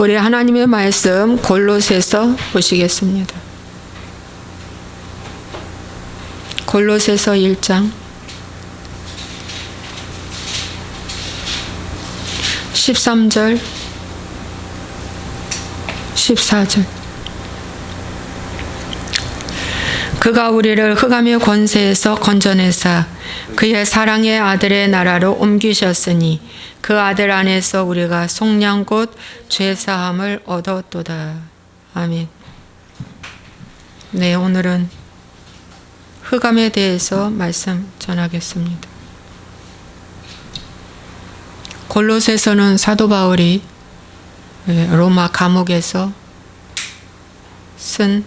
우리 하나님의 말씀 골로새서 보시겠습니다. 골로새서 1장 13절 14절. 그가 우리를 흑암의 권세에서 건져내사 그의 사랑의 아들의 나라로 옮기셨으니 그 아들 안에서 우리가 속량 곧 죄사함을 얻었도다. 아멘. 네, 오늘은 흑암에 대해서 말씀 전하겠습니다. 골로새서는 사도 바울이 로마 감옥에서 쓴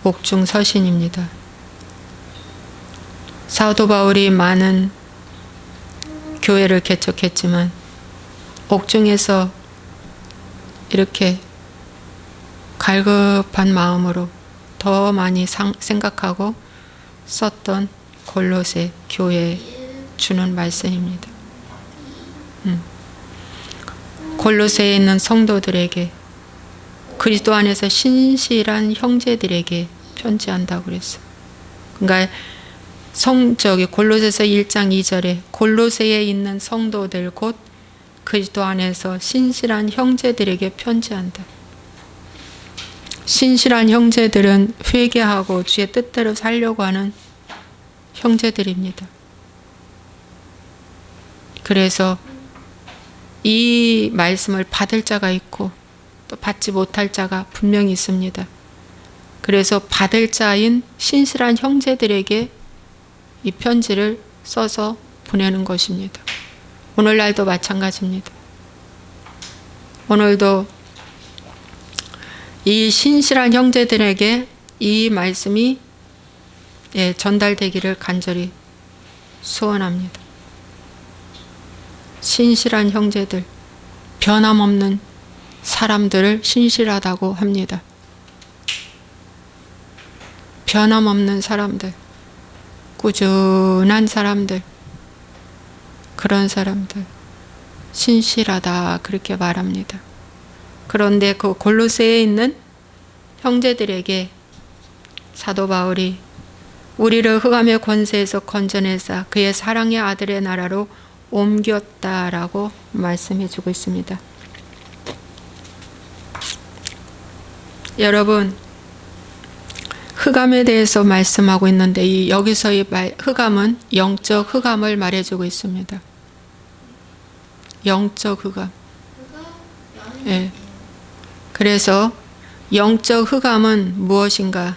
옥중 서신입니다. 사도 바울이 많은 교회를 개척했지만 옥중에서 이렇게 갈급한 마음으로 더 많이 생각하고 썼던 골로새 교회에 주는 말씀입니다. 골로새에 있는 성도들에게, 그리스도 안에서 신실한 형제들에게 편지한다고 그랬어요. 그러니까 골로새서 1장 2절에 골로새에 있는 성도들 곧 그리스도 안에서 신실한 형제들에게 편지한다. 신실한 형제들은 회개하고 주의 뜻대로 살려고 하는 형제들입니다. 그래서 이 말씀을 받을 자가 있고 또 받지 못할 자가 분명히 있습니다. 그래서 받을 자인 신실한 형제들에게 이 편지를 써서 보내는 것입니다. 오늘날도 마찬가지입니다. 오늘도 이 신실한 형제들에게 이 말씀이 전달되기를 간절히 소원합니다. 신실한 형제들, 변함없는 사람들을 신실하다고 합니다. 변함없는 사람들, 꾸준한 사람들, 그런 사람들 신실하다 그렇게 말합니다. 그런데 그 골로새에 있는 형제들에게 사도 바울이 우리를 흑암의 권세에서 건져내사 그의 사랑의 아들의 나라로 옮겼다라고 말씀해 주고 있습니다. 여러분, 흑암에 대해서 말씀하고 있는데 여기서의 흑암은 영적 흑암을 말해주고 있습니다. 영적 흑암. 예. 그래서 영적 흑암은 무엇인가?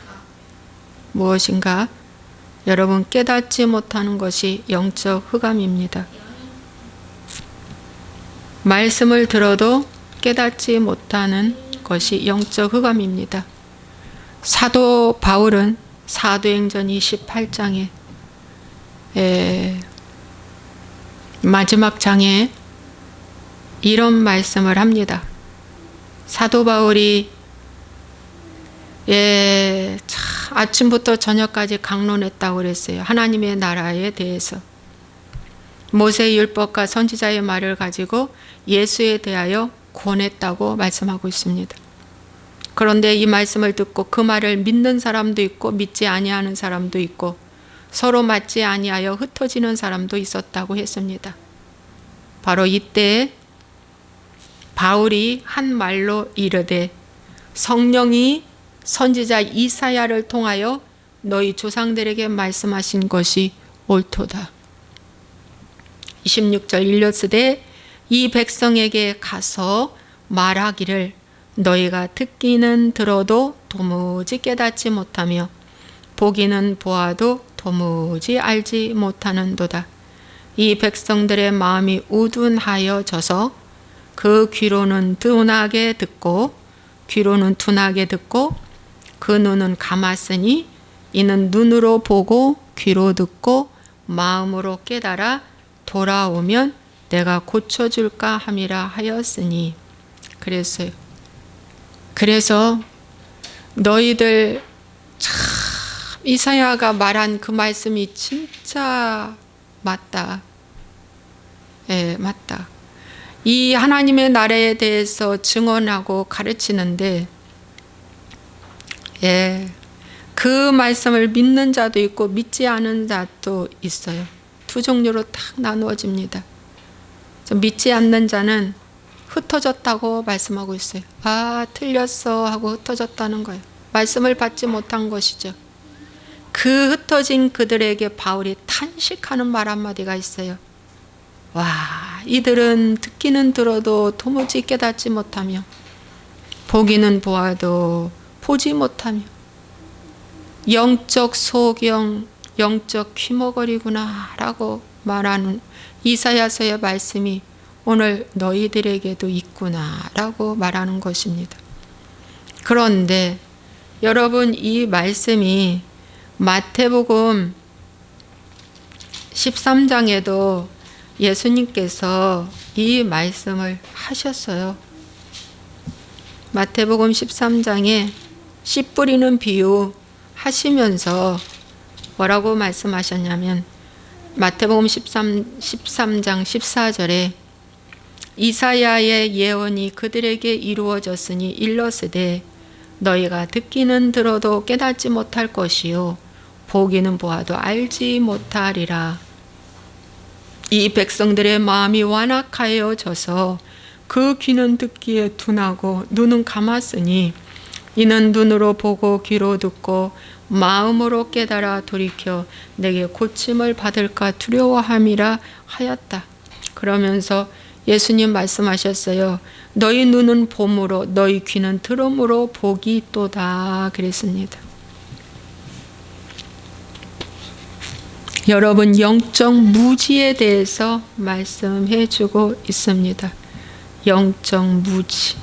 여러분, 깨닫지 못하는 것이 영적 흑암입니다. 말씀을 들어도 깨닫지 못하는 것이 영적 흑암입니다. 사도 바울은 사도행전 28장에 마지막 장에 이런 말씀을 합니다. 사도 바울이 아침부터 저녁까지 강론했다고 그랬어요. 하나님의 나라에 대해서. 모세의 율법과 선지자의 말을 가지고 예수에 대하여 권했다고 말씀하고 있습니다. 그런데 이 말씀을 듣고 그 말을 믿는 사람도 있고 믿지 아니하는 사람도 있고 서로 맞지 아니하여 흩어지는 사람도 있었다고 했습니다. 바로 이때 바울이 한 말로 이르되 성령이 선지자 이사야를 통하여 너희 조상들에게 말씀하신 것이 옳도다. 26절 일렀으되 이 백성에게 가서 말하기를 너희가 듣기는 들어도 도무지 깨닫지 못하며 보기는 보아도 도무지 알지 못하는도다. 이 백성들의 마음이 우둔하여져서 그 귀로는 둔하게 듣고 그 눈은 감았으니 이는 눈으로 보고 귀로 듣고 마음으로 깨달아 돌아오면 내가 고쳐줄까 함이라 하였으니. 그랬어요. 그래서 너희들 참 이사야가 말한 그 말씀이 진짜 맞다. 맞다. 이 하나님의 나라에 대해서 증언하고 가르치는데, 그 말씀을 믿는 자도 있고 믿지 않은 자도 있어요. 두 종류로 딱 나누어집니다. 믿지 않는 자는 흩어졌다고 말씀하고 있어요. 아, 틀렸어 하고 흩어졌다는 거예요. 말씀을 받지 못한 것이죠. 그 흩어진 그들에게 바울이 탄식하는 말 한마디가 있어요. 와, 이들은 듣기는 들어도 도무지 깨닫지 못하며 보기는 보아도 보지 못하며 영적 소경, 영적 귀머거리구나 라고 말하는 이사야서의 말씀이 오늘 너희들에게도 있구나 라고 말하는 것입니다. 그런데 여러분, 이 말씀이 마태복음 13장에도 예수님께서 이 말씀을 하셨어요. 마태복음 13장에 씨 뿌리는 비유 하시면서 뭐라고 말씀하셨냐면, 마태복음 13장 14절에 이사야의 예언이 그들에게 이루어졌으니 일러스되 너희가 듣기는 들어도 깨닫지 못할 것이요 보기는 보아도 알지 못하리라. 이 백성들의 마음이 완악하여져서 그 귀는 듣기에 둔하고 눈은 감았으니 이는 눈으로 보고 귀로 듣고 마음으로 깨달아 돌이켜 내게 고침을 받을까 두려워함이라 하였다. 그러면서 예수님 말씀하셨어요. 너희 눈은 봄으로 너희 귀는 들음으로 복이 있도다 그랬습니다. 여러분, 영적 무지에 대해서 말씀해 주고 있습니다. 영적 무지.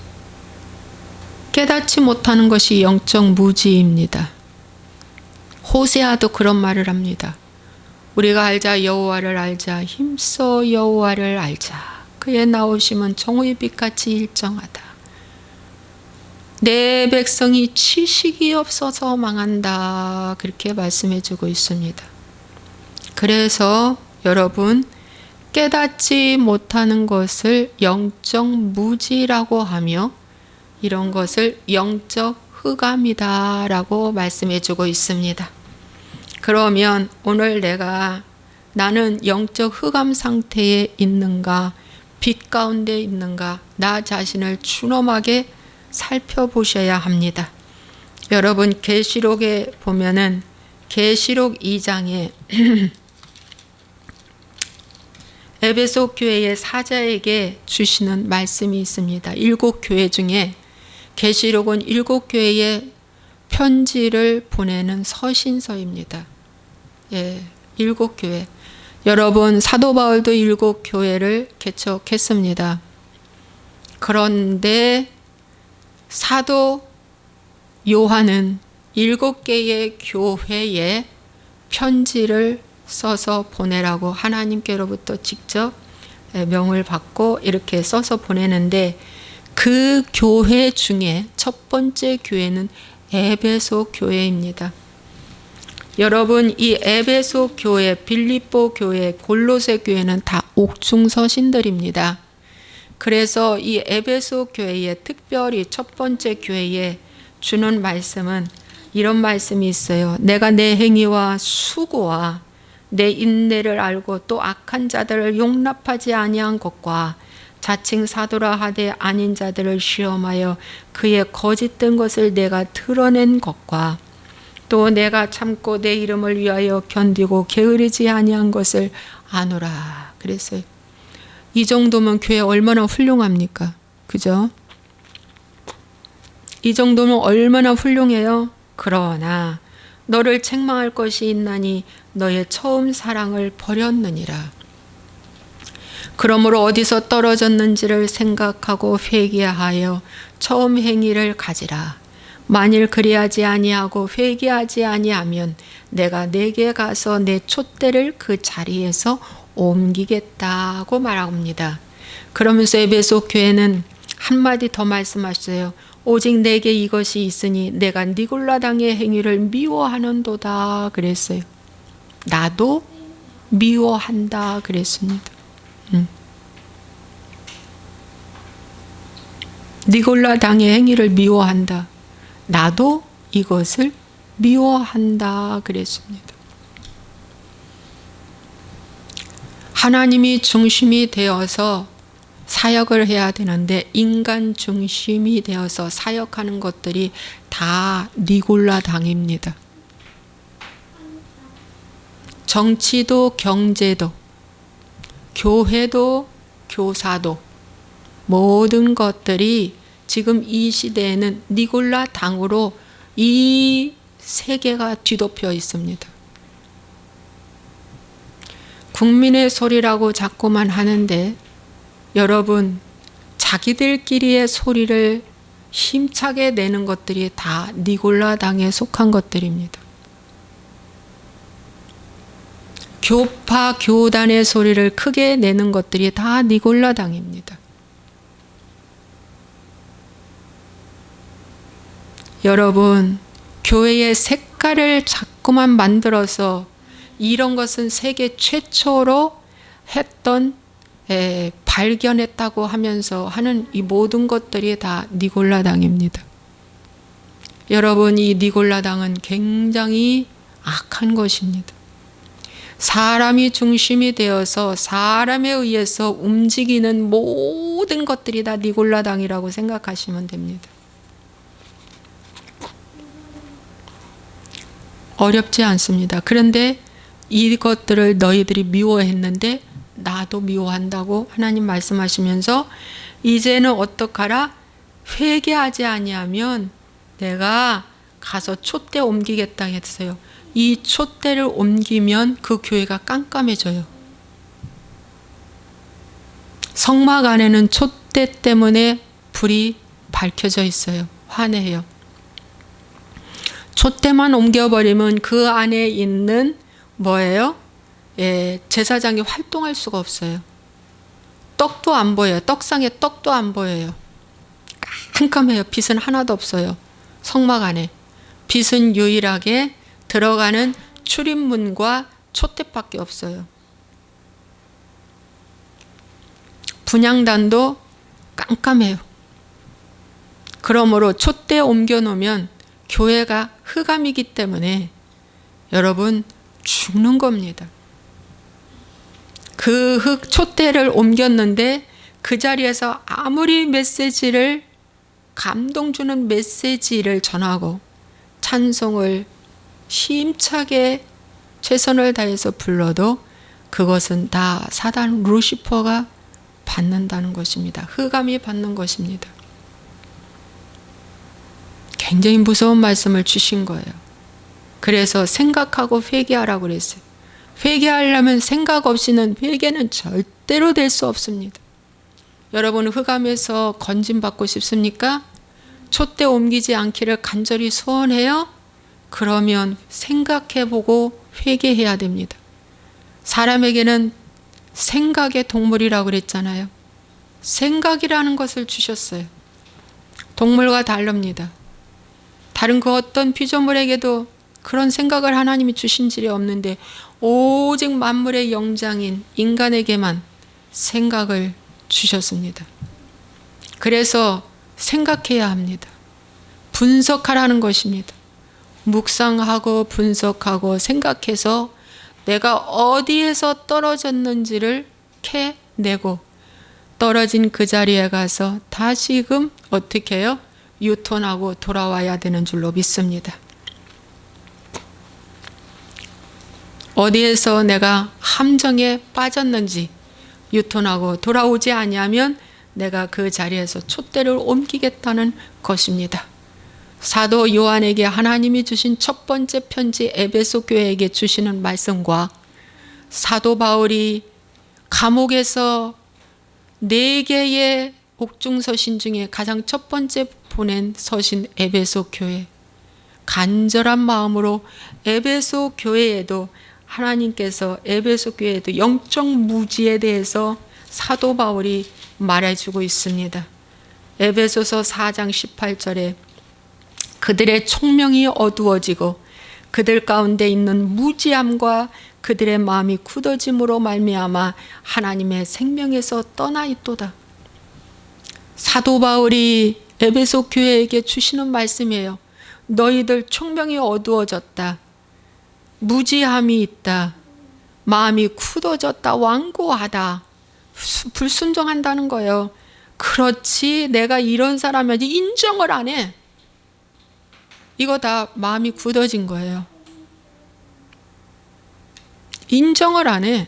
깨닫지 못하는 것이 영적 무지입니다. 호세아도 그런 말을 합니다. 우리가 알자 여호와를 알자 힘써 여호와를 알자. 그의 나오심은 정오의 빛같이 일정하다. 내 백성이 지식이 없어서 망한다. 그렇게 말씀해 주고 있습니다. 그래서 여러분, 깨닫지 못하는 것을 영적 무지라고 하며 이런 것을 영적 흑암이다 라고 말씀해 주고 있습니다. 그러면 오늘 나는 영적 흑암 상태에 있는가, 빛 가운데 있는가, 나 자신을 준엄하게 살펴보셔야 합니다. 여러분, 계시록에 보면은 계시록 2장에 에베소 교회의 사자에게 주시는 말씀이 있습니다. 7교회 중에 계시록은 7교회에 편지를 보내는 서신서입니다. 7교회. 여러분, 사도 바울도 7교회를 개척했습니다. 그런데 사도 요한은 7개의 교회에 편지를 써서 보내라고 하나님께로부터 직접 명을 받고 이렇게 써서 보내는데, 그 교회 중에 첫 번째 교회는 에베소 교회입니다. 여러분, 이 에베소 교회, 빌립보 교회, 골로새 교회는 다 옥중서신들입니다. 그래서 이 에베소 교회에, 특별히 첫 번째 교회에 주는 말씀은 이런 말씀이 있어요. 내가 내 행위와 수고와 내 인내를 알고 또 악한 자들을 용납하지 아니한 것과 자칭 사도라 하되 아닌 자들을 시험하여 그의 거짓된 것을 내가 드러낸 것과 또 내가 참고 내 이름을 위하여 견디고 게으르지 아니한 것을 아노라 그랬어요. 이 정도면 교회 얼마나 훌륭합니까? 그죠? 이 정도면 얼마나 훌륭해요? 그러나 너를 책망할 것이 있나니 너의 처음 사랑을 버렸느니라. 그러므로 어디서 떨어졌는지를 생각하고 회개하여 처음 행위를 가지라. 만일 그리하지 아니하고 회개하지 아니하면 내가 내게 가서 내 촛대를 그 자리에서 옮기겠다고 말합니다. 그러면서 에베소 교회는 한마디 더 말씀하셨어요. 오직 내게 이것이 있으니 내가 니골라당의 행위를 미워하는도다 그랬어요. 나도 미워한다 그랬습니다. 니골라 당의 행위를 미워한다. 나도 이것을 미워한다 그랬습니다. 하나님이 중심이 되어서 사역을 해야 되는데 인간 중심이 되어서 사역하는 것들이 다 니골라 당입니다. 정치도 경제도 교회도 교사도 모든 것들이 지금 이 시대에는 니골라 당으로 이 세계가 뒤덮여 있습니다. 국민의 소리라고 자꾸만 하는데 여러분, 자기들끼리의 소리를 힘차게 내는 것들이 다 니골라 당에 속한 것들입니다. 교파 교단의 소리를 크게 내는 것들이 다 니골라 당입니다. 여러분, 교회의 색깔을 자꾸만 만들어서 이런 것은 세계 최초로 했던 발견했다고 하면서 하는 이 모든 것들이 다 니골라 당입니다. 여러분, 이 니골라 당은 굉장히 악한 것입니다. 사람이 중심이 되어서 사람에 의해서 움직이는 모든 것들이 다 니골라 당이라고 생각하시면 됩니다. 어렵지 않습니다. 그런데 이것들을 너희들이 미워했는데 나도 미워한다고 하나님 말씀하시면서 이제는 어떡하라? 회개하지 아니하면 내가 가서 촛대 옮기겠다 했어요. 이 촛대를 옮기면 그 교회가 깜깜해져요. 성막 안에는 촛대 때문에 불이 밝혀져 있어요. 환해요. 촛대만 옮겨버리면 그 안에 있는 뭐예요? 제사장이 활동할 수가 없어요. 떡도 안 보여요. 떡상에 떡도 안 보여요. 깜깜해요. 빛은 하나도 없어요. 성막 안에. 빛은 유일하게 들어가는 출입문과 촛대밖에 없어요. 분향단도 깜깜해요. 그러므로 촛대 옮겨 놓으면 교회가 흑암이기 때문에 여러분 죽는 겁니다. 그 촛대를 옮겼는데 그 자리에서 아무리 메시지를 감동 주는 메시지를 전하고 찬송을 힘차게 최선을 다해서 불러도 그것은 다 사단 루시퍼가 받는다는 것입니다. 흑암이 받는 것입니다. 굉장히 무서운 말씀을 주신 거예요. 그래서 생각하고 회개하라고 그랬어요. 회개하려면 생각 없이는 회개는 절대로 될 수 없습니다. 여러분 흑암에서 건짐받고 싶습니까? 촛대 옮기지 않기를 간절히 소원해요? 그러면 생각해보고 회개해야 됩니다. 사람에게는 생각의 동물이라고 그랬잖아요. 생각이라는 것을 주셨어요. 동물과 다릅니다. 다른 그 어떤 피조물에게도 그런 생각을 하나님이 주신 일이 없는데 오직 만물의 영장인 인간에게만 생각을 주셨습니다. 그래서 생각해야 합니다. 분석하라는 것입니다. 묵상하고 분석하고 생각해서 내가 어디에서 떨어졌는지를 캐내고 떨어진 그 자리에 가서 다시금 어떻게 해요? 유턴하고 돌아와야 되는 줄로 믿습니다. 어디에서 내가 함정에 빠졌는지 유턴하고 돌아오지 아니하면 내가 그 자리에서 촛대를 옮기겠다는 것입니다. 사도 요한에게 하나님이 주신 첫 번째 편지 에베소 교회에게 주시는 말씀과 사도 바울이 감옥에서 4개의 옥중 서신 중에 가장 첫 번째 보낸 서신 에베소 교회, 간절한 마음으로 에베소 교회에도 하나님께서 에베소 교회에도 영적 무지에 대해서 사도 바울이 말해주고 있습니다. 에베소서 4장 18절에 그들의 총명이 어두워지고 그들 가운데 있는 무지함과 그들의 마음이 굳어짐으로 말미암아 하나님의 생명에서 떠나 있도다. 사도 바울이 에베소 교회에게 주시는 말씀이에요. 너희들 총명이 어두워졌다. 무지함이 있다. 마음이 굳어졌다. 완고하다. 불순종한다는 거예요. 그렇지, 내가 이런 사람이지 인정을 안 해. 이거 다 마음이 굳어진 거예요. 인정을 안 해.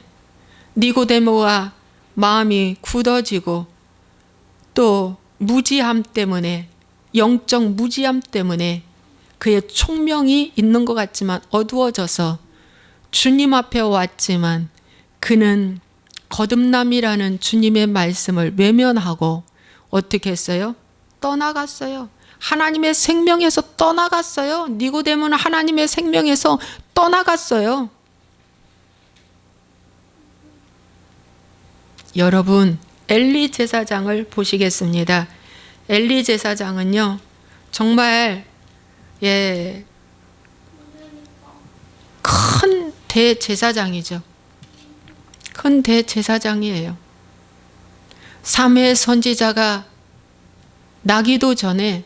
니고데모가 마음이 굳어지고 또 무지함 때문에, 영적 무지함 때문에 그의 총명이 있는 것 같지만 어두워져서 주님 앞에 왔지만 그는 거듭남이라는 주님의 말씀을 외면하고 어떻게 했어요? 떠나갔어요. 하나님의 생명에서 떠나갔어요. 니고데모는 하나님의 생명에서 떠나갔어요. 여러분, 엘리 제사장을 보시겠습니다. 엘리 제사장은요, 정말 큰 대제사장이죠. 큰 대제사장이에요. 사무엘 선지자가 나기도 전에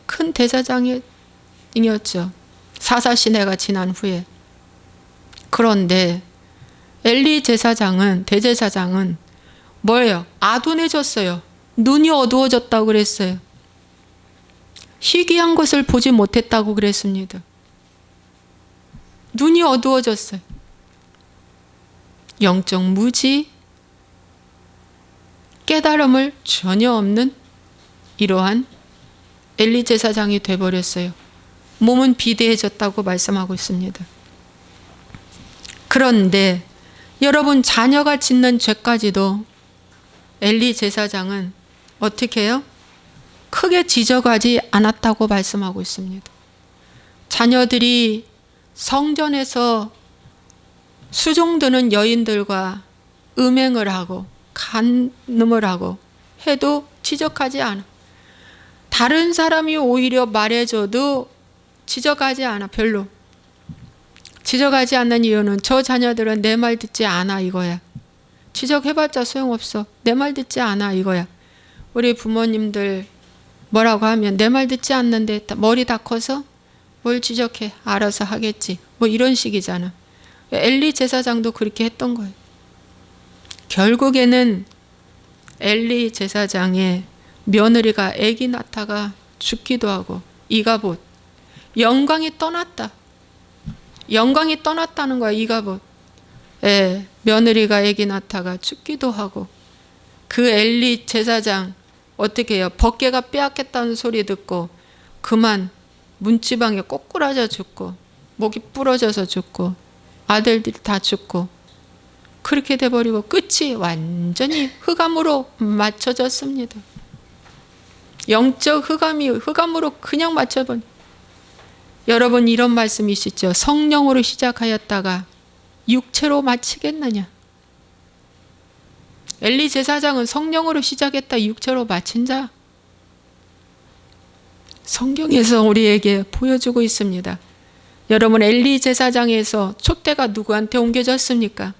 큰 대제사장이었죠. 사사시내가 지난 후에. 그런데 엘리 제사장은, 대제사장은 뭐예요? 아둔해졌어요. 눈이 어두워졌다고 그랬어요. 희귀한 것을 보지 못했다고 그랬습니다. 눈이 어두워졌어요. 영적 무지, 깨달음을 전혀 없는 이러한 엘리 제사장이 돼버렸어요. 몸은 비대해졌다고 말씀하고 있습니다. 그런데 여러분, 자녀가 짓는 죄까지도 엘리 제사장은 어떻게 해요? 크게 지적하지 않았다고 말씀하고 있습니다. 자녀들이 성전에서 수종드는 여인들과 음행을 하고 간음을 하고 해도 지적하지 않아. 다른 사람이 오히려 말해줘도 지적하지 않아. 별로. 지적하지 않는 이유는 저 자녀들은 내 말 듣지 않아 이거야. 지적해봤자 소용없어. 내 말 듣지 않아 이거야. 우리 부모님들 뭐라고 하면 내 말 듣지 않는데 머리 다 커서 뭘 지적해. 알아서 하겠지. 뭐 이런 식이잖아. 엘리 제사장도 그렇게 했던 거예요. 결국에는 엘리 제사장의 며느리가 아기 낳다가 죽기도 하고, 이가봇, 영광이 떠났다. 영광이 떠났다는 거야. 이가봇. 며느리가 아기 낳다가 죽기도 하고, 그 엘리 제사장 어떻게 해요? 벗개가 빼앗겼다는 소리 듣고 그만 문지방에 꼬꾸라져 죽고, 목이 부러져서 죽고, 아들들이 다 죽고, 그렇게 돼버리고 끝이 완전히 흑암으로 맞춰졌습니다. 영적 흑암으로 그냥 맞춰버려. 여러분, 이런 말씀이시죠? 성령으로 시작하였다가 육체로 마치겠느냐? 엘리 제사장은 성령으로 시작했다 육체로 마친 자. 성경에서 우리에게 보여주고 있습니다. 여러분, 엘리 제사장에서 촛대가 누구한테 옮겨졌습니까?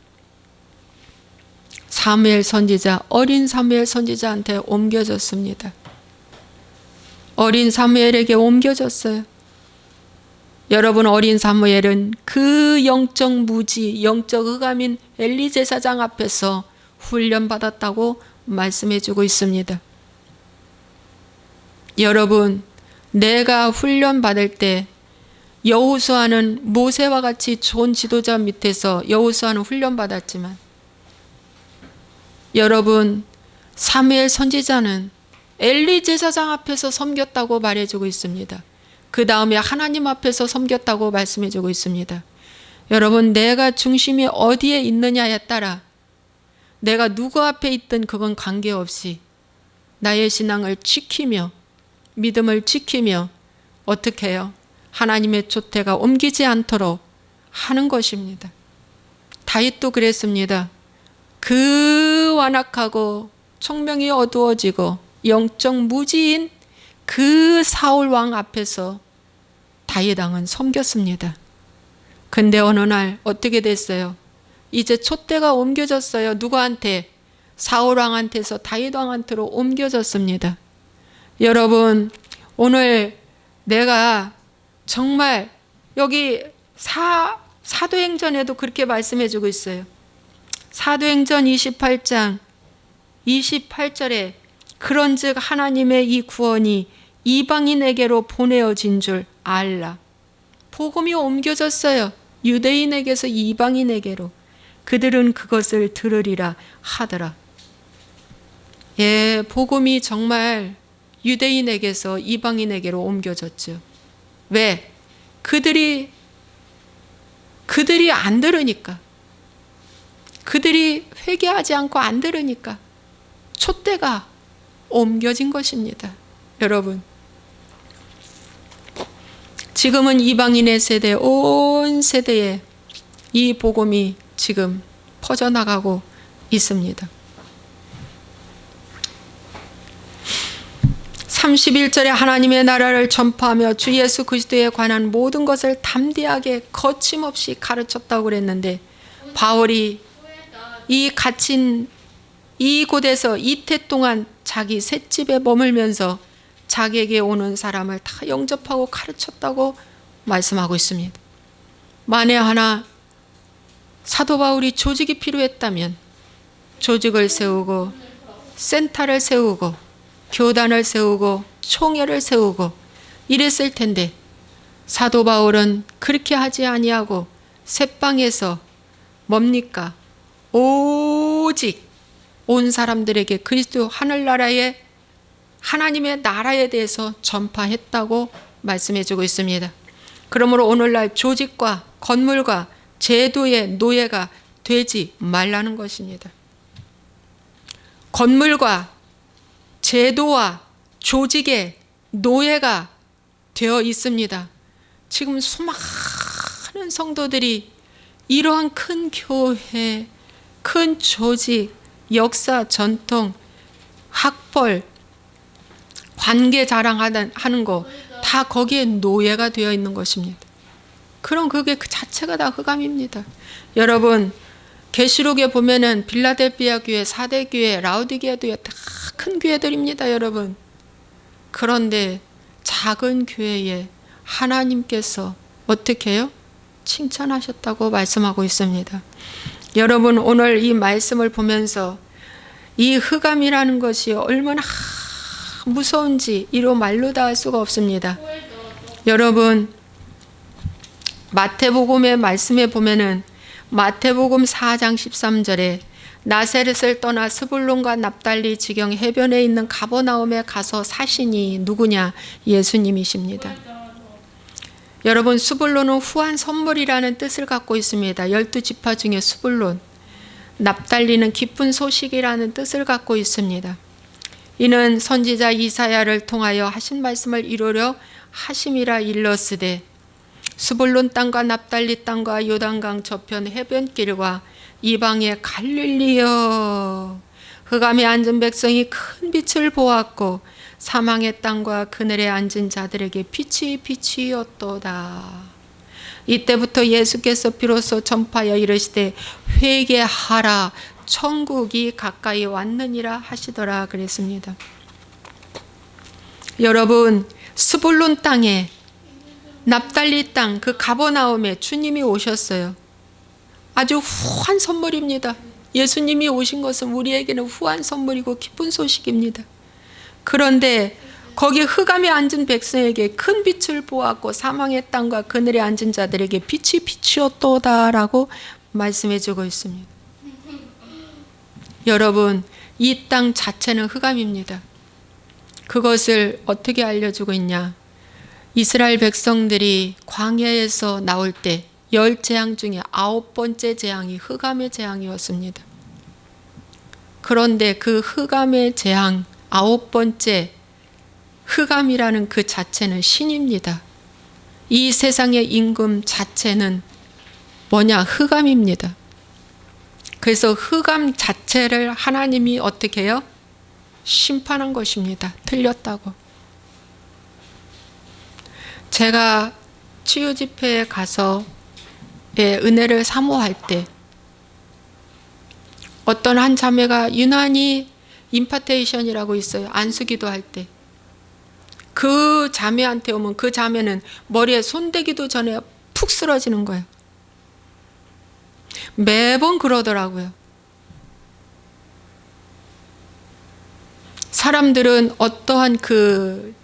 사무엘 선지자, 어린 사무엘 선지자한테 옮겨졌습니다. 어린 사무엘에게 옮겨졌어요. 여러분, 어린 사무엘은 그 영적 무지, 영적 흑암인 엘리 제사장 앞에서 훈련받았다고 말씀해주고 있습니다. 여러분, 내가 훈련받을 때 여호수아는 모세와 같이 좋은 지도자 밑에서 여호수아는 훈련받았지만, 여러분, 사무엘 선지자는 엘리 제사장 앞에서 섬겼다고 말해주고 있습니다. 그 다음에 하나님 앞에서 섬겼다고 말씀해주고 있습니다. 여러분, 내가 중심이 어디에 있느냐에 따라 내가 누구 앞에 있든 그건 관계없이 나의 신앙을 지키며 믿음을 지키며 어떻게 해요? 하나님의 촛대가 옮기지 않도록 하는 것입니다. 다윗도 그랬습니다. 그 완악하고 총명이 어두워지고 영적 무지인 그 사울 왕 앞에서 다윗 왕은 섬겼습니다. 근데 어느 날 어떻게 됐어요? 이제 촛대가 옮겨졌어요. 누구한테? 사울 왕한테서 다윗 왕한테로 옮겨졌습니다. 여러분, 오늘 내가 정말 여기 사도행전에도 그렇게 말씀해 주고 있어요. 사도행전 28장 28절에 그런즉 하나님의 이 구원이 이방인에게로 보내어진 줄 알라. 복음이 옮겨졌어요. 유대인에게서 이방인에게로. 그들은 그것을 들으리라 하더라. 예, 복음이 정말 유대인에게서 이방인에게로 옮겨졌죠. 왜? 그들이 안 들으니까. 그들이 회개하지 않고 안 들으니까 촛대가 옮겨진 것입니다. 여러분, 지금은 이방인의 세대, 온 세대에 이 복음이 지금 퍼져나가고 있습니다. 31절에 하나님의 나라를 전파하며 주 예수 그리스도에 관한 모든 것을 담대하게 거침없이 가르쳤다고 그랬는데, 바울이 이 갇힌 이곳에서 이태 동안 자기 셋집에 머물면서 자기에게 오는 사람을 다 영접하고 가르쳤다고 말씀하고 있습니다. 만에 하나 사도 바울이 조직이 필요했다면 조직을 세우고 센터를 세우고 교단을 세우고 총회를 세우고 이랬을 텐데, 사도 바울은 그렇게 하지 아니하고 새방에서 뭡니까? 오직 온 사람들에게 그리스도 하늘나라의 하나님의 나라에 대해서 전파했다고 말씀해 주고 있습니다. 그러므로 오늘날 조직과 건물과 제도의 노예가 되지 말라는 것입니다. 건물과 제도와 조직의 노예가 되어 있습니다. 지금 수많은 성도들이 이러한 큰 교회, 큰 조직, 역사, 전통, 학벌, 관계 자랑하는 거 다 거기에 노예가 되어 있는 것입니다. 그럼 그게 그 자체가 다 흑암입니다. 여러분, 계시록에 보면은 빌라델피아 교회, 사대 교회, 라우디게아 교회 다 큰 교회들입니다, 여러분. 그런데 작은 교회에 하나님께서 어떻게 해요? 칭찬하셨다고 말씀하고 있습니다. 여러분, 오늘 이 말씀을 보면서 이 흑암이라는 것이 얼마나 무서운지 이로 말로 다 할 수가 없습니다. 여러분, 마태복음의 말씀에 보면은 마태복음 4장 13절에 나사렛을 떠나 스불론과 납달리 지경 해변에 있는 가버나움에 가서 사시니 누구냐? 예수님이십니다. 여러분, 스불론은 후한 선물이라는 뜻을 갖고 있습니다. 12지파 중에 스불론. 납달리는 기쁜 소식이라는 뜻을 갖고 있습니다. 이는 선지자 이사야를 통하여 하신 말씀을 이루려 하심이라 일렀으되, 스불론 땅과 납달리 땅과 요단강 저편 해변길과 이방의 갈릴리여, 흑암에 앉은 백성이 큰 빛을 보았고 사망의 땅과 그늘에 앉은 자들에게 빛이 빛이었도다. 이때부터 예수께서 비로소 전파하여 이르시되 회개하라, 천국이 가까이 왔느니라 하시더라 그랬습니다. 여러분, 스불론 땅에, 납달리 땅, 그 가버나움에 주님이 오셨어요. 아주 후한 선물입니다. 예수님이 오신 것은 우리에게는 후한 선물이고 기쁜 소식입니다. 그런데 거기 흑암에 앉은 백성에게 큰 빛을 보았고 사망의 땅과 그늘에 앉은 자들에게 빛이 빛이었도다라고 말씀해 주고 있습니다. 여러분, 이 땅 자체는 흑암입니다. 그것을 어떻게 알려주고 있냐? 이스라엘 백성들이 광야에서 나올 때 10재앙 중에 9번째 재앙이 흑암의 재앙이었습니다. 그런데 그 흑암의 재앙 9번째 흑암이라는 그 자체는 신입니다. 이 세상의 임금 자체는 뭐냐? 흑암입니다. 그래서 흑암 자체를 하나님이 어떻게 해요? 심판한 것입니다. 틀렸다고. 제가 치유 집회에 가서 은혜를 사모할 때 어떤 한 자매가 유난히 임파테이션이라고 있어요. 안수기도 할 때. 그 자매한테 오면 그 자매는 머리에 손대기도 전에 푹 쓰러지는 거예요. 매번 그러더라고요. 사람들은 어떠한 그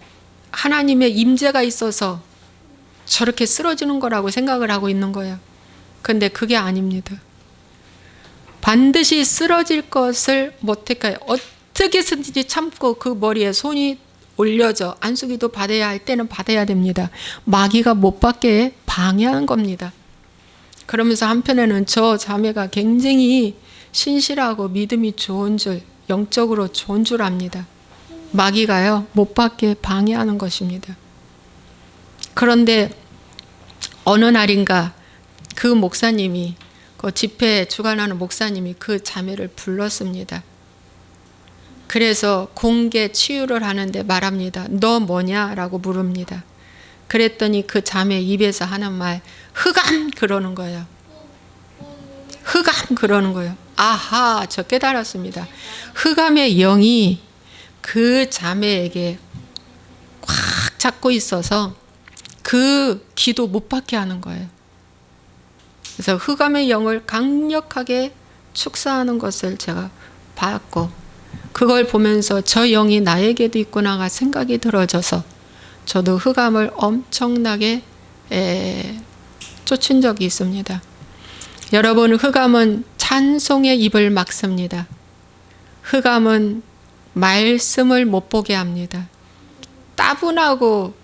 하나님의 임재가 있어서 저렇게 쓰러지는 거라고 생각을 하고 있는 거예요. 근데 그게 아닙니다. 반드시 쓰러질 것을 못할까요? 어떻게든지 참고 그 머리에 손이 올려져 안수기도 받아야 할 때는 받아야 됩니다. 마귀가 못 받게 방해하는 겁니다. 그러면서 한편에는 저 자매가 굉장히 신실하고 믿음이 좋은 줄, 영적으로 좋은 줄 압니다. 마귀가요, 못 받게 방해하는 것입니다. 그런데 어느 날인가 그 목사님이, 그 집회 주관하는 목사님이 그 자매를 불렀습니다. 그래서 공개 치유를 하는데 말합니다. 너 뭐냐? 라고 물읍니다. 그랬더니 그 자매 입에서 하는 말, 흑암! 그러는 거예요. 흑암! 그러는 거예요. 아하! 저 깨달았습니다. 흑암의 영이 그 자매에게 꽉 잡고 있어서 그 기도 못 받게 하는 거예요. 그래서 흑암의 영을 강력하게 축사하는 것을 제가 봤고, 그걸 보면서 저 영이 나에게도 있구나가 생각이 들어져서 저도 흑암을 엄청나게 쫓은 적이 있습니다. 여러분, 흑암은 찬송의 입을 막습니다. 흑암은 말씀을 못 보게 합니다. 따분하고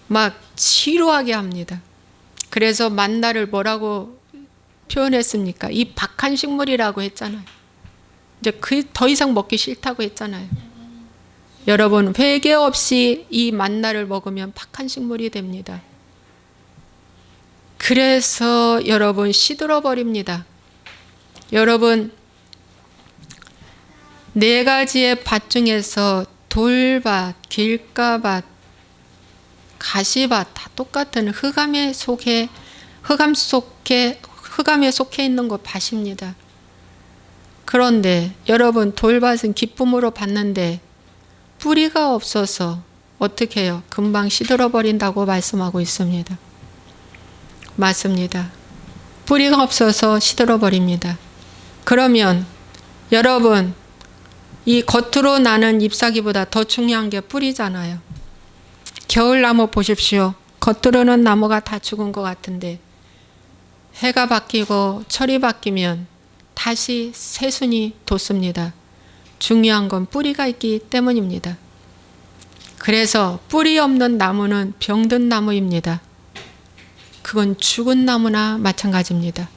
막 지루하게 합니다. 그래서 만나를 뭐라고 표현했습니까? 이 박한 식물이라고 했잖아요. 이제 더 이상 먹기 싫다고 했잖아요. 여러분, 회개 없이 이 만나를 먹으면 박한 식물이 됩니다. 그래서 여러분 시들어 버립니다. 여러분, 4가지의 밭 중에서 돌밭, 길가밭, 가시밭 다 똑같은 흑암에 속해 있는 것 밭입니다. 그런데 여러분, 돌밭은 기쁨으로 받는데 뿌리가 없어서 어떻게 해요? 금방 시들어 버린다고 말씀하고 있습니다. 맞습니다. 뿌리가 없어서 시들어 버립니다. 그러면 여러분, 이 겉으로 나는 잎사귀보다 더 중요한 게 뿌리잖아요. 겨울나무 보십시오. 겉으로는 나무가 다 죽은 것 같은데 해가 바뀌고 철이 바뀌면 다시 새순이 돋습니다. 중요한 건 뿌리가 있기 때문입니다. 그래서 뿌리 없는 나무는 병든 나무입니다. 그건 죽은 나무나 마찬가지입니다.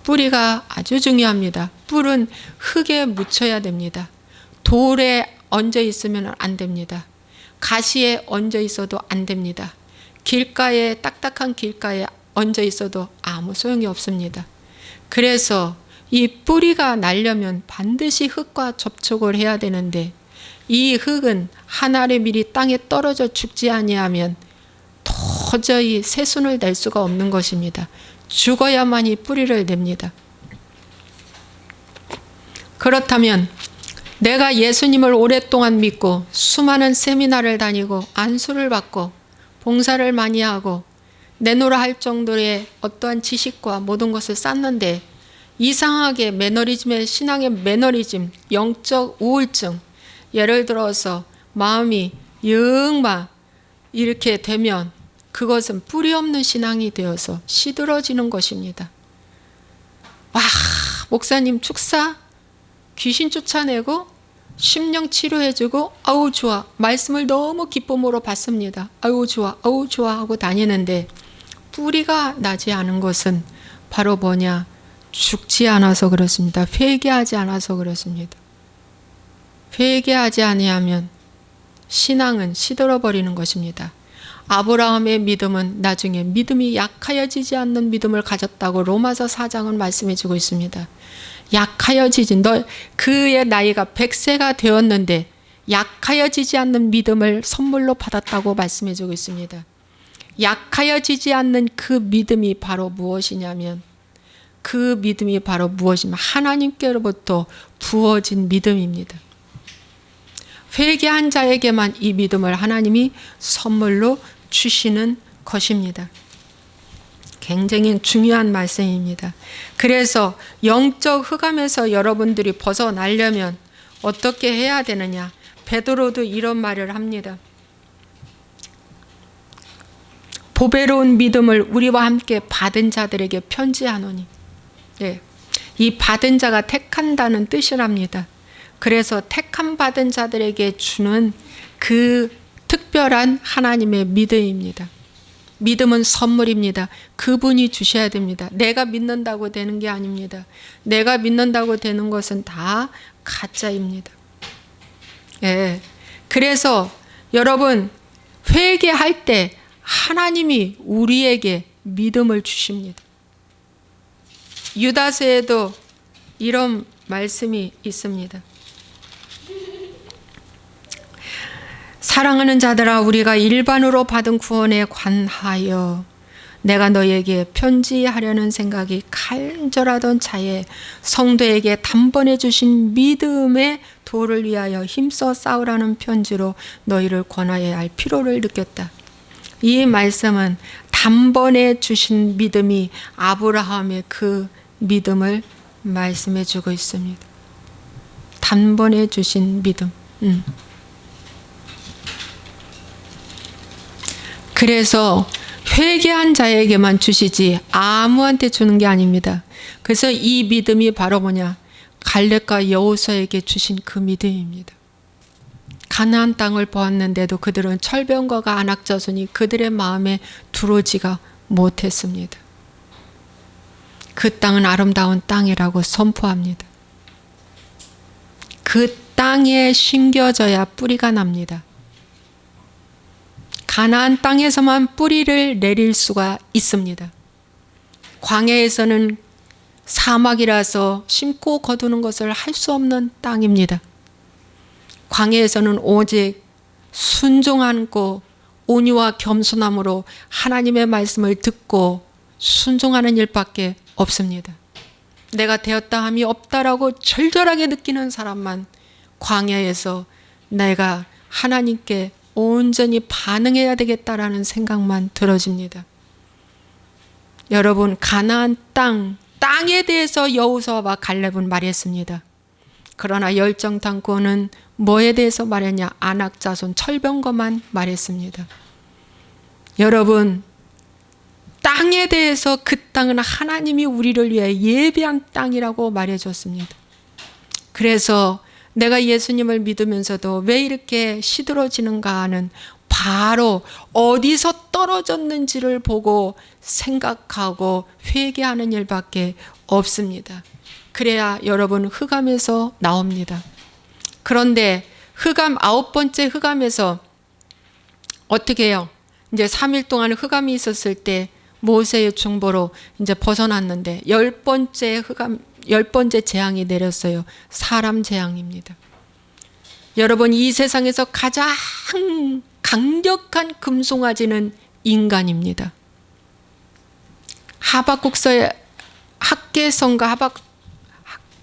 뿌리가 아주 중요합니다. 뿔은 흙에 묻혀야 됩니다. 돌에 얹어 있으면 안 됩니다. 가시에 얹어 있어도 안 됩니다. 길가에, 딱딱한 길가에 얹어 있어도 아무 소용이 없습니다. 그래서 이 뿌리가 나려면 반드시 흙과 접촉을 해야 되는데, 이 흙은 한 알의 밀이 땅에 떨어져 죽지 아니하면 도저히 새순을 낼 수가 없는 것입니다. 죽어야만이 뿌리를 냅니다. 그렇다면 내가 예수님을 오랫동안 믿고 수많은 세미나를 다니고 안수를 받고 봉사를 많이 하고 내노라 할 정도의 어떠한 지식과 모든 것을 쌓는데 이상하게 매너리즘의 신앙의 매너리즘, 영적 우울증, 예를 들어서 마음이 영 막 이렇게 되면 그것은 뿌리 없는 신앙이 되어서 시들어지는 것입니다. 와, 목사님 축사, 귀신 쫓아내고 심령 치료해주고 아우 좋아, 말씀을 너무 기쁨으로 받습니다. 아우 좋아, 아우 좋아 하고 다니는데 뿌리가 나지 않은 것은 바로 뭐냐? 죽지 않아서 그렇습니다. 회개하지 않아서 그렇습니다. 회개하지 아니하면 신앙은 시들어버리는 것입니다. 아브라함의 믿음은 나중에 믿음이 약하여지지 않는 믿음을 가졌다고 로마서 4장은 말씀해주고 있습니다. 약하여지지, 그의 나이가 100세가 되었는데 약하여지지 않는 믿음을 선물로 받았다고 말씀해주고 있습니다. 약하여지지 않는 그 믿음이 바로 무엇이냐면 그 믿음이 바로 무엇이면 하나님께로부터 부어진 믿음입니다. 회개한 자에게만 이 믿음을 하나님이 선물로 주시는 것입니다. 굉장히 중요한 말씀입니다. 그래서 영적 흑암에서 여러분들이 벗어나려면 어떻게 해야 되느냐? 베드로도 이런 말을 합니다. 보배로운 믿음을 우리와 함께 받은 자들에게 편지하노니. 네. 이 받은 자가 택한다는 뜻이랍니다. 그래서 택함 받은 자들에게 주는 그 특별한 하나님의 믿음입니다. 믿음은 선물입니다. 그분이 주셔야 됩니다. 내가 믿는다고 되는 게 아닙니다. 내가 믿는다고 되는 것은 다 가짜입니다. 예. 그래서 여러분 회개할 때 하나님이 우리에게 믿음을 주십니다. 유다서에도 이런 말씀이 있습니다. 사랑하는 자들아, 우리가 일반으로 받은 구원에 관하여 내가 너에게 편지하려는 생각이 간절하던 차에 성도에게 단번에 주신 믿음의 도를 위하여 힘써 싸우라는 편지로 너희를 권하여야 할 필요를 느꼈다. 이 말씀은 단번에 주신 믿음이 아브라함의 그 믿음을 말씀해 주고 있습니다. 단번에 주신 믿음. 그래서 회개한 자에게만 주시지 아무한테 주는 게 아닙니다. 그래서 이 믿음이 바로 뭐냐? 갈렙과 여호수아에게 주신 그 믿음입니다. 가나안 땅을 보았는데도 그들은 철병거가 안악자손이 그들의 마음에 들어오지가 못했습니다. 그 땅은 아름다운 땅이라고 선포합니다. 그 땅에 심겨져야 뿌리가 납니다. 가나안 땅에서만 뿌리를 내릴 수가 있습니다. 광야에서는 사막이라서 심고 거두는 것을 할 수 없는 땅입니다. 광야에서는 오직 순종하고 온유와 겸손함으로 하나님의 말씀을 듣고 순종하는 일밖에 없습니다. 내가 되었다 함이 없다라고 절절하게 느끼는 사람만 광야에서 내가 하나님께 온전히 반응해야 되겠다라는 생각만 들어집니다. 여러분, 가나안 땅에 대해서 여호수아와 갈렙은 말했습니다. 그러나 열정탐구는 뭐에 대해서 말했냐? 안악자손 철병거만 말했습니다. 여러분, 땅에 대해서 그 땅은 하나님이 우리를 위해 예비한 땅이라고 말해줬습니다. 그래서 내가 예수님을 믿으면서도 왜 이렇게 시들어지는가 하는 바로 어디서 떨어졌는지를 보고 생각하고 회개하는 일밖에 없습니다. 그래야 여러분 흑암에서 나옵니다. 그런데 흑암 9번째 흑암에서 어떻게 해요? 이제 3일 동안 흑암이 있었을 때 모세의 중보로 이제 벗어났는데 10번째 재앙이 내렸어요. 사람 재앙입니다. 여러분, 이 세상에서 가장 강력한 금송아지는 인간입니다. 하박국서의 학개서인가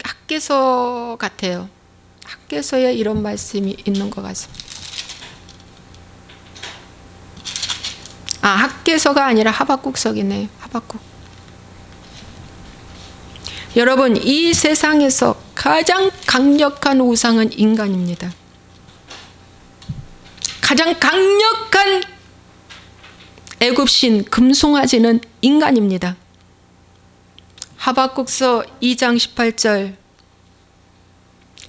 학개서 같아요. 학개서에 이런 말씀이 있는 것 같습니다. 학개서가 아니라 하박국서이네요. 하박국. 여러분, 이 세상에서 가장 강력한 우상은 인간입니다. 가장 강력한 애굽신 금송아지는 인간입니다. 하박국서 2장 18절,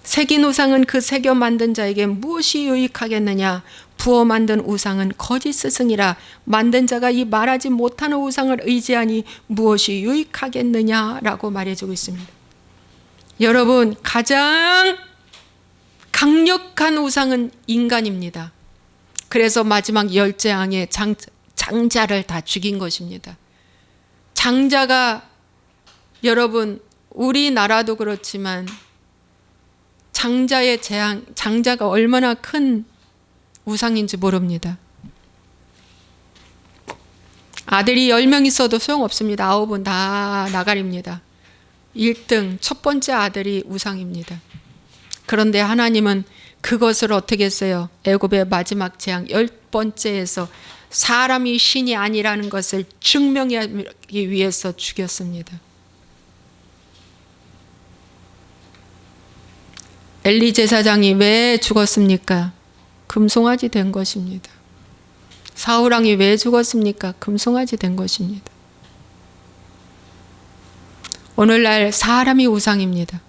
새긴 우상은 그 새겨 만든 자에게 무엇이 유익하겠느냐? 부어 만든 우상은 거짓 스승이라 만든 자가 이 말하지 못하는 우상을 의지하니 무엇이 유익하겠느냐라고 말해주고 있습니다. 여러분, 가장 강력한 우상은 인간입니다. 그래서 마지막 열재앙에 장자를 다 죽인 것입니다. 장자가, 여러분, 우리나라도 그렇지만 장자의 재앙, 장자가 얼마나 큰 우상인지 모릅니다. 아들이 10명 있어도 소용없습니다. 9은 다 나가립니다. 1등 첫 번째 아들이 우상입니다. 그런데 하나님은 그것을 어떻게 했어요? 애굽의 마지막 재앙 10번째에서 사람이 신이 아니라는 것을 증명하기 위해서 죽였습니다. 엘리 제사장이 왜 죽었습니까? 금송아지 된 것입니다. 사울 왕이 왜 죽었습니까? 금송아지 된 것입니다. 오늘날 사람이 우상입니다.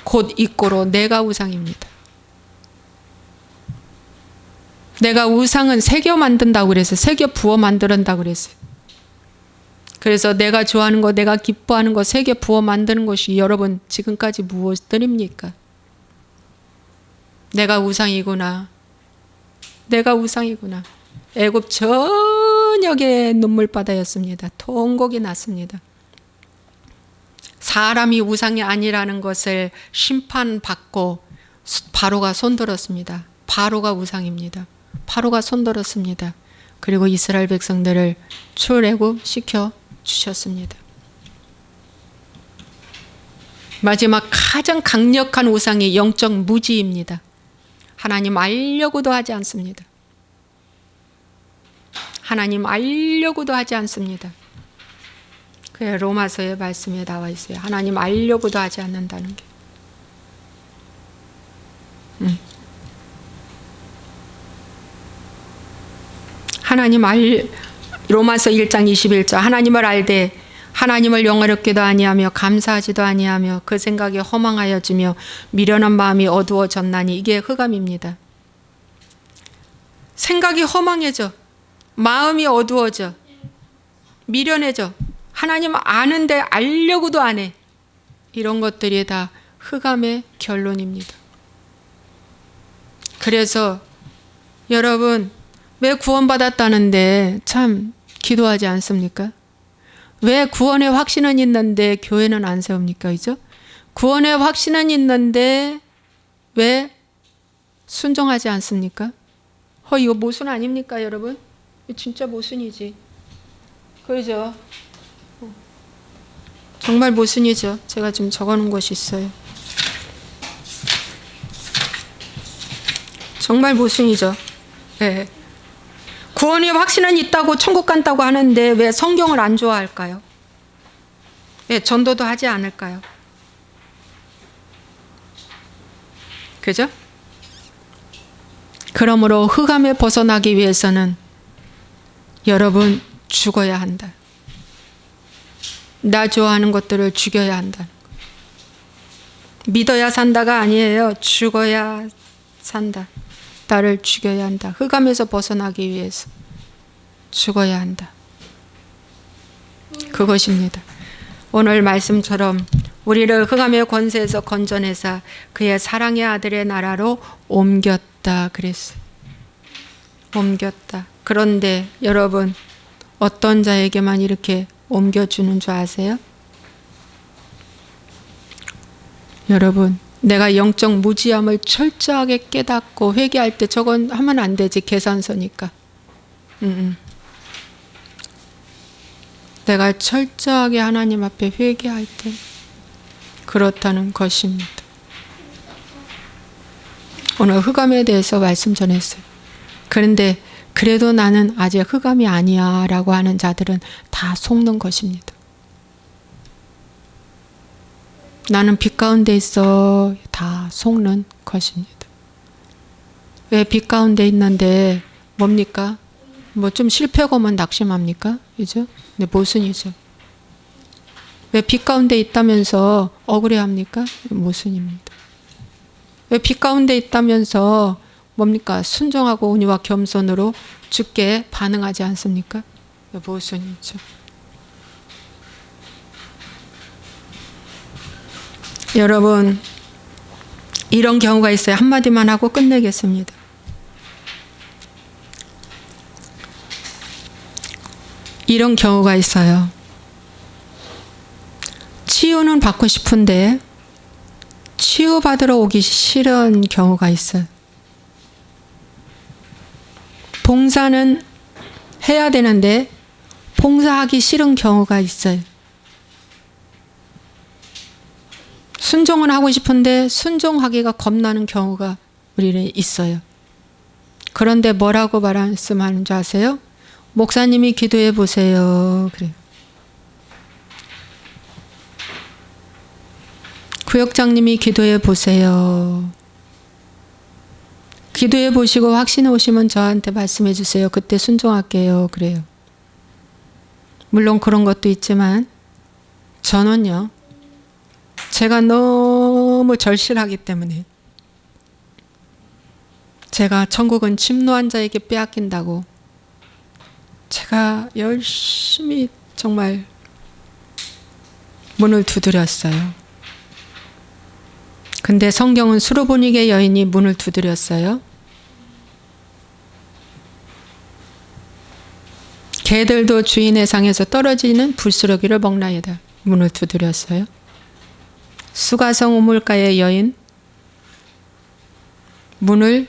곧 이꼬로 내가 우상입니다. 내가 우상은 새겨 만든다고 그랬어요. 새겨 부어 만든다고 그랬어요. 그래서 내가 좋아하는 거, 내가 기뻐하는 거 새겨 부어 만드는 것이 여러분 지금까지 무엇들입니까? 내가 우상이구나. 내가 우상이구나. 애굽 전역에 눈물바다였습니다. 통곡이 났습니다. 사람이 우상이 아니라는 것을 심판받고 바로가 손들었습니다. 바로가 우상입니다. 바로가 손들었습니다. 그리고 이스라엘 백성들을 출애굽시켜 주셨습니다. 마지막 가장 강력한 우상이 영적 무지입니다. 하나님 알려고도 하지 않습니다. 하나님 알려고도 하지 않습니다. 그래 로마서의 말씀에 나와 있어요. 하나님 알려고도 하지 않는다는 게. 로마서 1장 21절 하나님을 알되 하나님을 영화롭게도 아니하며 감사하지도 아니하며 그 생각에 허망하여지며 미련한 마음이 어두워졌나니 이게 흑암입니다. 생각이 허망해져. 마음이 어두워져. 미련해져. 하나님 아는데 알려고도 안 해. 이런 것들이 다 흑암의 결론입니다. 그래서 여러분 왜 구원받았다는데 참 기도하지 않습니까? 왜 구원의 확신은 있는데 교회는 안 세웁니까? 그죠? 구원의 확신은 있는데 왜 순종하지 않습니까? 이거 모순 아닙니까 여러분? 이거 진짜 모순이지. 그죠? 정말 모순이죠. 제가 좀 적어놓은 것이 있어요. 정말 모순이죠. 네. 구원의 확신은 있다고 천국 간다고 하는데 왜 성경을 안 좋아할까요? 왜 전도도 하지 않을까요? 그죠? 그러므로 흑암에 벗어나기 위해서는 여러분 죽어야 한다. 나 좋아하는 것들을 죽여야 한다. 믿어야 산다가 아니에요. 죽어야 산다. 나를 죽여야 한다. 흑암에서 벗어나기 위해서 죽어야 한다. 그것입니다. 오늘 말씀처럼 우리를 흑암의 권세에서 건져내사 그의 사랑의 아들의 나라로 옮겼다 그랬어요. 옮겼다. 그런데 여러분 어떤 자에게만 이렇게 옮겨주는 줄 아세요? 여러분 내가 영적 무지함을 철저하게 깨닫고 회개할 때 저건 하면 안 되지. 계산서니까. 내가 철저하게 하나님 앞에 회개할 때 그렇다는 것입니다. 오늘 흑암에 대해서 말씀 전했어요. 그런데 그래도 나는 아직 흑암이 아니야 라고 하는 자들은 다 속는 것입니다. 나는 빛 가운데 있어 다 속는 것입니다. 왜 빛 가운데 있는데 뭡니까? 뭐 좀 실패하면 낙심합니까? 그죠? 네, 모순이죠. 왜 빛 가운데 있다면서 억울해합니까? 모순입니다. 왜 빛 가운데 있다면서 뭡니까? 순종하고 온유와 겸손으로 주께 반응하지 않습니까? 모순이죠. 여러분 이런 경우가 있어요. 한마디만 하고 끝내겠습니다. 이런 경우가 있어요. 치유는 받고 싶은데 치유받으러 오기 싫은 경우가 있어요. 봉사는 해야 되는데 봉사하기 싫은 경우가 있어요. 순종은 하고 싶은데 순종하기가 겁나는 경우가 우리는 있어요. 그런데 뭐라고 말씀하는 줄 아세요? 목사님이 기도해 보세요. 그래요. 구역장님이 기도해 보세요. 기도해 보시고 확신이 오시면 저한테 말씀해 주세요. 그때 순종할게요. 그래요. 물론 그런 것도 있지만 저는요, 제가 너무 절실하기 때문에 제가 천국은 침노한 자에게 빼앗긴다고 제가 열심히 정말 문을 두드렸어요. 근데 성경은 수로보니게 여인이 문을 두드렸어요. 개들도 주인의 상에서 떨어지는 불스러기를 먹나이다. 문을 두드렸어요. 수가성 우물가의 여인 문을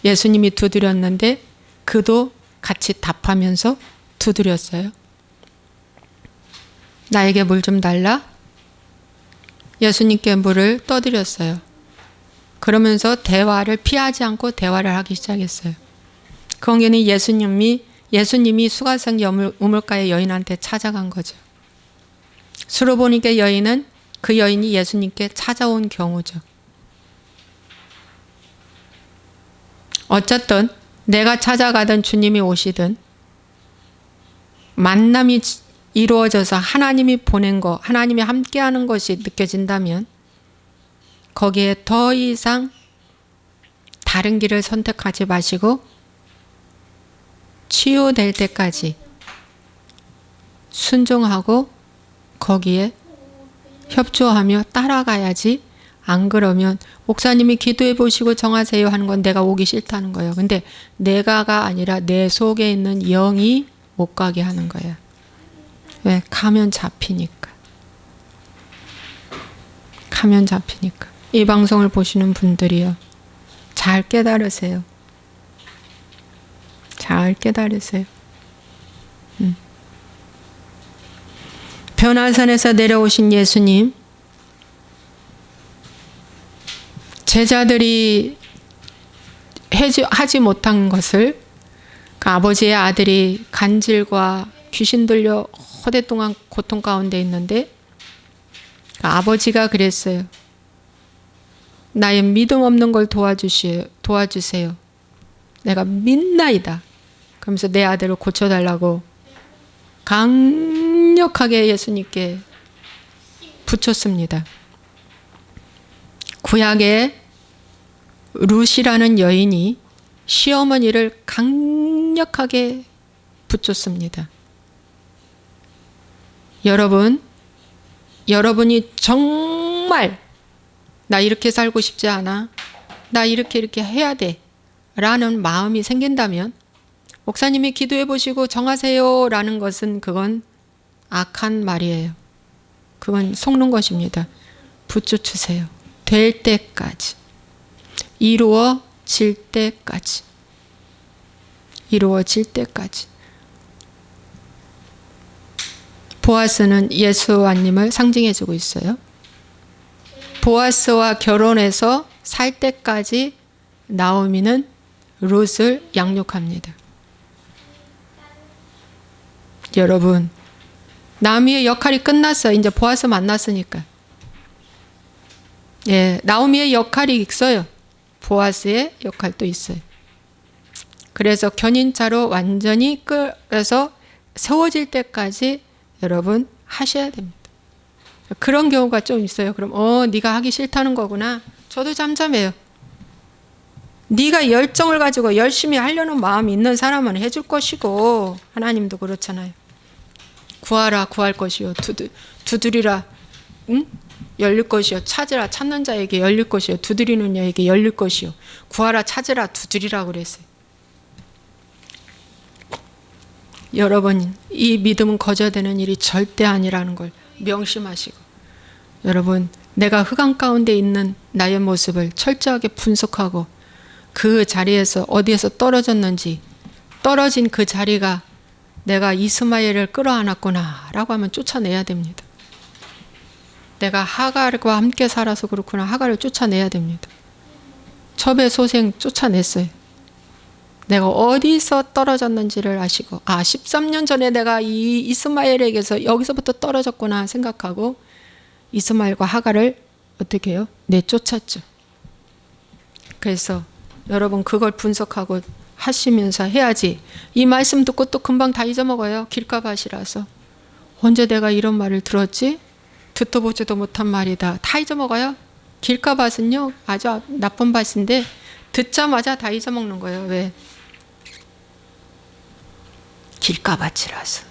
예수님이 두드렸는데 그도 같이 답하면서 두드렸어요. 나에게 물 좀 달라? 예수님께 물을 떠드렸어요. 그러면서 대화를 피하지 않고 대화를 하기 시작했어요. 그게 예수님이 수가성 우물가의 여인한테 찾아간 거죠. 수로보니게 여인은 그 여인이 예수님께 찾아온 경우죠. 어쨌든 내가 찾아가든 주님이 오시든 만남이 이루어져서 하나님이 보낸 거, 하나님이 함께하는 것이 느껴진다면 거기에 더 이상 다른 길을 선택하지 마시고 치유될 때까지 순종하고 거기에 협조하며 따라가야지. 안 그러면 목사님이 기도해 보시고 정하세요 하는 건 내가 오기 싫다는 거예요. 근데 내가가 아니라 내 속에 있는 영이 못 가게 하는 거예요. 왜? 가면 잡히니까. 가면 잡히니까. 이 방송을 보시는 분들이요, 잘 깨달으세요. 잘 깨달으세요. 변화산에서 내려오신 예수님, 제자들이 하지 못한 것을 그 아버지의 아들이 간질과 귀신 들려 오랫동안 고통 가운데 있는데 그 아버지가 그랬어요. 나의 믿음 없는 걸 도와주세요. 내가 믿나이다. 그러면서 내 아들을 고쳐달라고 강력하게 예수님께 붙였습니다. 구약에 룻이라는 여인이 시어머니를 강력하게 붙였습니다. 여러분이 정말 나 이렇게 살고 싶지 않아, 나 이렇게 해야 돼 라는 마음이 생긴다면 목사님이 기도해 보시고 정하세요 라는 것은 그건 악한 말이에요. 그건 속는 것입니다. 붙여주세요. 될 때까지, 이루어질 때까지. 보아스는 예수님을 상징해주고 있어요. 보아스와 결혼해서 살 때까지 나오미는 룻을 양육합니다. 여러분, 나오미의 역할이 끝났어요. 이제 보아스 만났으니까. 예, 나오미의 역할이 있어요. 보아스의 역할도 있어요. 그래서 견인차로 완전히 끌어서 세워질 때까지 여러분 하셔야 됩니다. 그런 경우가 좀 있어요. 그럼 네가 하기 싫다는 거구나. 저도 잠잠해요. 네가 열정을 가지고 열심히 하려는 마음이 있는 사람은 해줄 것이고, 하나님도 그렇잖아요. 구하라 구할 것이요, 두드리라 열릴 것이요, 찾으라 찾는 자에게 열릴 것이요, 두드리는 자에게 열릴 것이요, 구하라 찾으라 두드리라 그랬어요. 여러분, 이 믿음은 거저되는 일이 절대 아니라는 걸 명심하시고, 여러분, 내가 흑암 가운데 있는 나의 모습을 철저하게 분석하고 그 자리에서 어디에서 떨어졌는지, 떨어진 그 자리가 내가 이스마엘을 끌어안았구나 라고 하면 쫓아내야 됩니다. 내가 하갈과 함께 살아서 그렇구나. 하갈을 쫓아내야 됩니다. 첩의 소생 쫓아냈어요. 내가 어디서 떨어졌는지를 아시고 13년 전에 내가 이 이스마엘에게서 여기서부터 떨어졌구나 생각하고 이스마엘과 하갈을 어떻게 해요? 내쫓았죠. 그래서 여러분 그걸 분석하고 하시면서 해야지. 이 말씀 듣고 또 금방 다 잊어먹어요. 길가밭이라서. 언제 내가 이런 말을 들었지? 듣도 보지도 못한 말이다. 다 잊어먹어요. 길가밭은요 아주 나쁜 밭인데 듣자마자 다 잊어먹는 거예요. 왜? 길가밭이라서.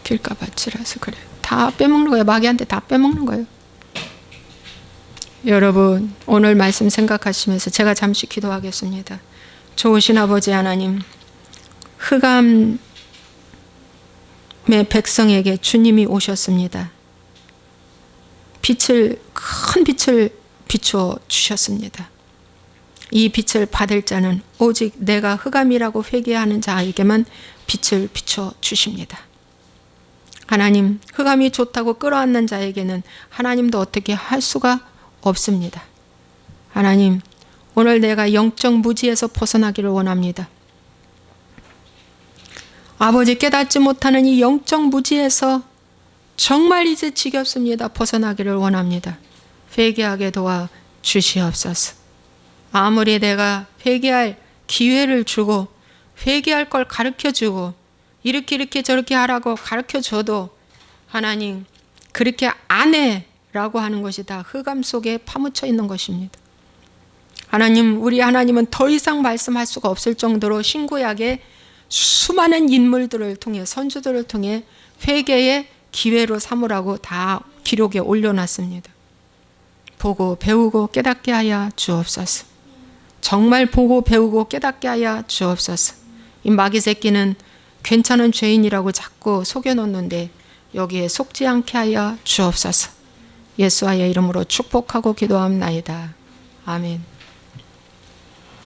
길가밭이라서 그래요. 다 빼먹는 거예요. 마귀한테 다 빼먹는 거예요. 여러분 오늘 말씀 생각하시면서 제가 잠시 기도하겠습니다. 좋으신 아버지 하나님, 흑암의 백성에게 주님이 오셨습니다. 큰 빛을 비추어 주셨습니다. 이 빛을 받을 자는 오직 내가 흑암이라고 회개하는 자에게만 빛을 비춰 주십니다. 하나님, 흑암이 좋다고 끌어안는 자에게는 하나님도 어떻게 할 수가 없습니다. 하나님, 오늘 내가 영적 무지에서 벗어나기를 원합니다. 아버지, 깨닫지 못하는 이 영적 무지에서 정말 이제 지겹습니다. 벗어나기를 원합니다. 회개하게 도와 주시옵소서. 아무리 내가 회개할 기회를 주고 회개할 걸 가르쳐주고 이렇게 저렇게 하라고 가르쳐줘도 하나님 그렇게 안 해라고 하는 것이 다 흑암 속에 파묻혀 있는 것입니다. 하나님, 우리 하나님은 더 이상 말씀할 수가 없을 정도로 신구약의 수많은 인물들을 통해 선주들을 통해 회개의 기회로 삼으라고 다 기록에 올려놨습니다. 보고 배우고 깨닫게 하여 주옵소서. 정말 보고 배우고 깨닫게 하여 주옵소서. 이 마귀 새끼는 괜찮은 죄인이라고 자꾸 속여놓는데 여기에 속지 않게 하여 주옵소서. 예수와의 이름으로 축복하고 기도합나이다. 아멘.